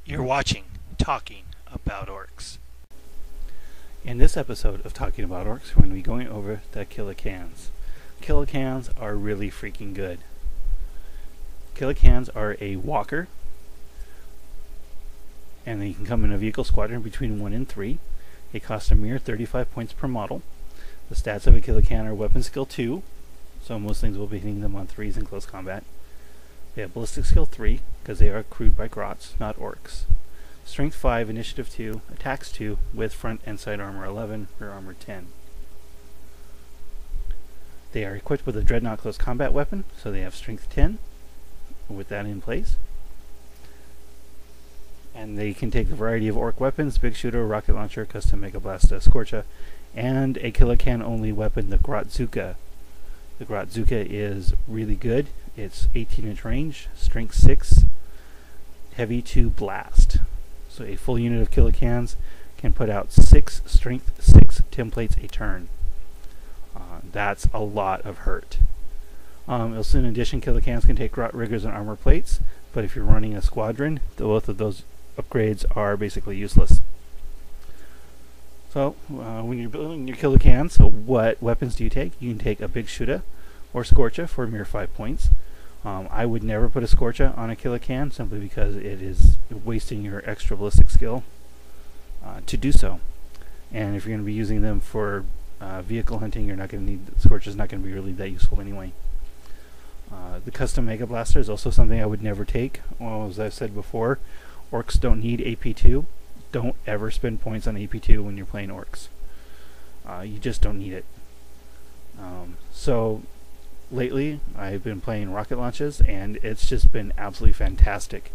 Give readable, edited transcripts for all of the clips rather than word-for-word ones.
You're watching Talking About Orcs. In this episode of Talking About Orcs, we're going to be going over the Killikans. Killikans are really freaking good. Killikans are a walker, and they can come in a vehicle squadron between 1 and 3. They cost a mere 35 points per model. The stats of a Killikan are weapon skill 2, so most things will be hitting them on 3s in close combat. They have ballistic skill 3, because they are crewed by Grots, not orcs. Strength 5, initiative 2, attacks 2, with front and side armor 11, rear armor 10. They are equipped with a Dreadnought close combat weapon, so they have strength 10, with that in place. And they can take a variety of orc weapons: big shooter, rocket launcher, custom mega blasta, scorcha, and a Killikan only weapon, the Grotzuka. The Grotzuka is really good. It's 18-inch range, strength 6, heavy to blast. So a full unit of Killikans can put out 6 strength 6 templates a turn. That's a lot of hurt. Also, in addition, Killikans can take Grot riggers and armor plates, but if you're running a squadron, both of those upgrades are basically useless. So when you're building your Killikans, so what weapons do you take? You can take a big Shuda or Scorcha for a mere 5 points. I would never put a Scorcha on a Killikan simply because it is wasting your extra ballistic skill to do so. And if you're going to be using them for vehicle hunting, you're not going to need Scorcha. Is not going to be really that useful anyway. The custom Mega Blaster is also something I would never take. Well, as I've said before, orcs don't need AP2. Don't ever spend points on AP2 when you're playing orcs. You just don't need it. So lately I've been playing rocket launches, and it's just been absolutely fantastic,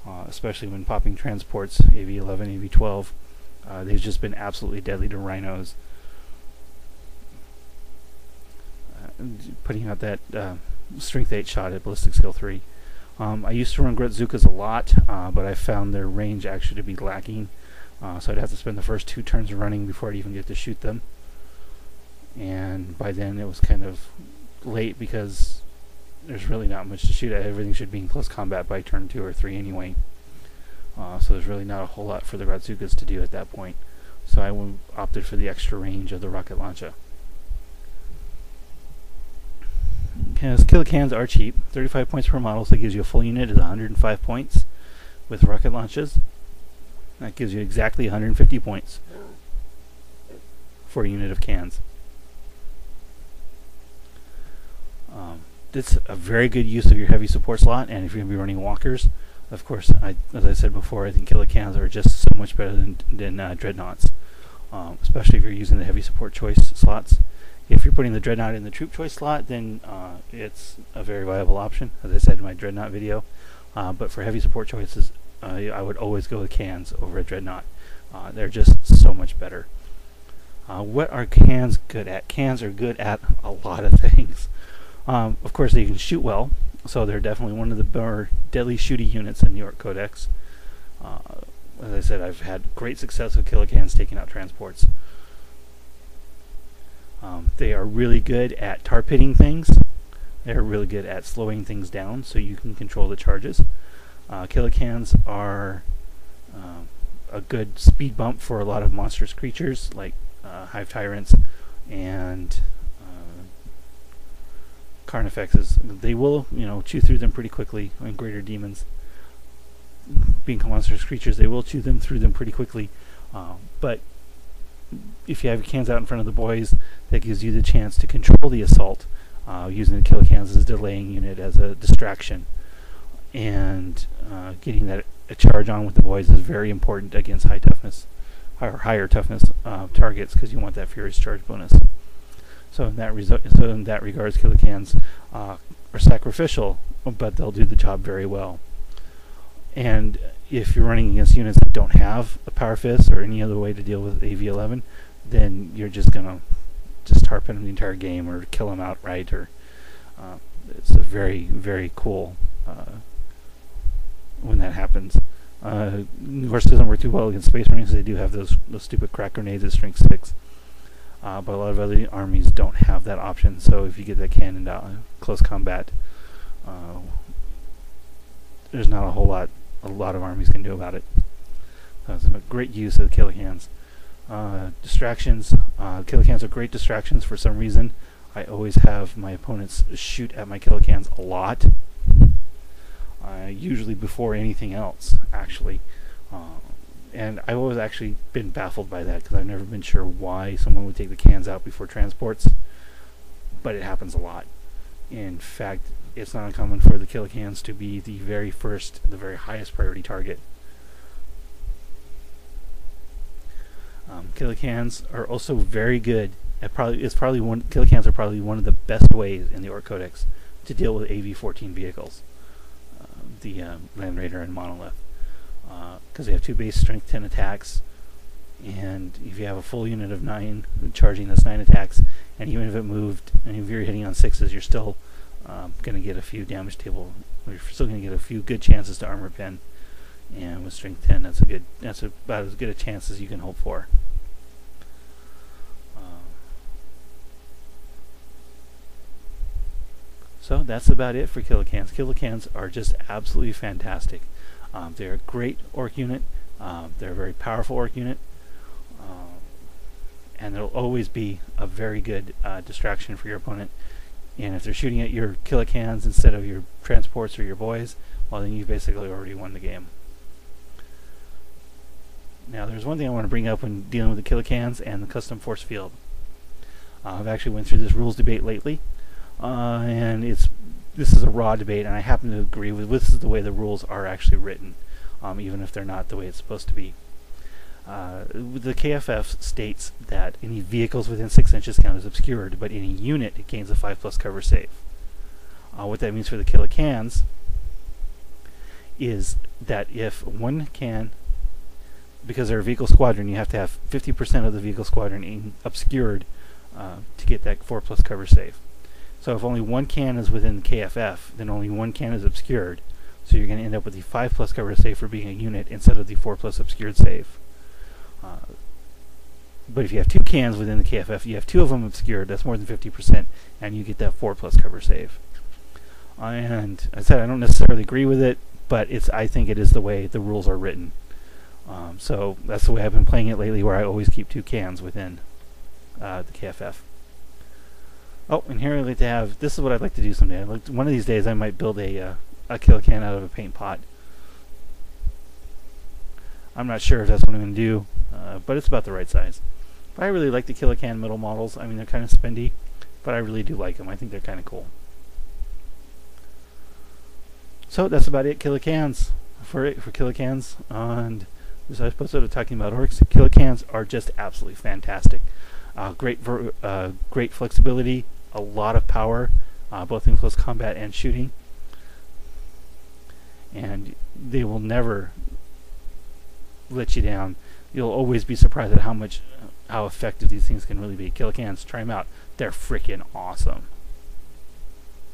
especially when popping transports, AV-11, AV-12. They've just been absolutely deadly to rhinos. Putting out that strength 8 shot at ballistic skill 3. I used to run Grotzukas a lot, but I found their range actually to be lacking, so I'd have to spend the first 2 turns running before I'd even get to shoot them. And by then it was kind of late because there's really not much to shoot at. Everything should be in close combat by turn 2 or 3 anyway. So there's really not a whole lot for the Grotzukas to do at that point. So I opted for the extra range of the rocket launcher. Because Killikans are cheap, 35 points per model, so that gives you a full unit is 105 points. With rocket launches, that gives you exactly 150 points for a unit of cans. It's a very good use of your heavy support slot, and if you're going to be running walkers, of course, as I said before, I think Killikans are just so much better than Dreadnoughts, especially if you're using the heavy support choice slots. If you're putting the Dreadnought in the troop choice slot, then it's a very viable option, as I said in my Dreadnought video. But for heavy support choices, I would always go with cans over a Dreadnought. They're just so much better. What are cans good at? Cans are good at a lot of things. Of course, they can shoot well, so they're definitely one of the more deadly shooty units in the Orc Codex. As I said, I've had great success with Killikans taking out transports. They are really good at tar pitting things. They're really good at slowing things down so you can control the charges. Killikans are a good speed bump for a lot of monstrous creatures like Hive Tyrants and Carnifexes. They will, chew through them pretty quickly. And greater demons, being monstrous creatures, they will chew through them pretty quickly. But if you have your cans out in front of the boys, that gives you the chance to control the assault, using the Killikans as a delaying unit as a distraction. And getting that a charge on with the boys is very important against higher toughness targets, because you want that furious charge bonus. So in that regards, Killikans are sacrificial, but they'll do the job very well. And if you're running against units that don't have a Power Fist or any other way to deal with AV-11, then you're just gonna harp them the entire game or kill them outright. Or it's a very, very cool when that happens. Of course, it doesn't work too well against Space Marines. They do have those stupid crack grenades at strength 6. But a lot of other armies don't have that option. So if you get that cannon out close combat, there's not a whole lot a lot of armies can do about it. That's a great use of the Killicans. Distractions. Killicans are great distractions for some reason. I always have my opponents shoot at my Killicans a lot. Usually before anything else, actually. And I've always actually been baffled by that because I've never been sure why someone would take the cans out before transports. But it happens a lot. In fact, it's not uncommon for the Killicans to be the very first, the very highest priority target. Killicans are also very good at Killicans are probably one of the best ways in the Orc Codex to deal with AV-14 vehicles, the Land Raider and Monolith, because they have 2 base strength 10 attacks, and if you have a full unit of 9 charging, that's 9 attacks, and even if it moved, and if you're hitting on 6s, you're still going to get a few damage table. You're still going to get a few good chances to armor pen, and with strength 10, that's about as good a chance as you can hope for. So that's about it for Killicans. Killicans are just absolutely fantastic. They're a great orc unit. They're a very powerful orc unit. And they'll always be a very good distraction for your opponent. And if they're shooting at your Killicans instead of your transports or your boys, well, then you've basically already won the game. Now, there's one thing I want to bring up when dealing with the Killicans and the custom force field. I've actually went through this rules debate lately. And this is a raw debate, and I happen to agree with this is the way the rules are actually written, even if they're not the way it's supposed to be. The KFF states that any vehicles within 6 inches count as obscured, but any unit gains a 5+ cover save. What that means for the Killicans is that if one can, because they're a vehicle squadron, you have to have 50% of the vehicle squadron obscured to get that 4+ cover save. So if only one can is within the KFF, then only one can is obscured. So you're going to end up with the 5+ cover save for being a unit instead of the 4+ obscured save. But if you have 2 cans within the KFF, you have 2 of them obscured, that's more than 50%, and you get that 4+ cover save. And I said I don't necessarily agree with it, but I think it is the way the rules are written. So that's the way I've been playing it lately, where I always keep 2 cans within the KFF. Oh, and here I like to have, this is what I'd like to do someday. One of these days I might build a Killican out of a paint pot. I'm not sure if that's what I'm going to do, but it's about the right size. But I really like the Killican middle models. I mean, they're kind of spendy, but I really do like them. I think they're kind of cool. So that's about it, Killicans, for Killicans. And this episode talking about orcs. Killicans are just absolutely fantastic. Great flexibility, a lot of power, both in close combat and shooting, and they will never let you down. You'll always be surprised at how effective these things can really be. Killicans, try them out. They're freaking awesome.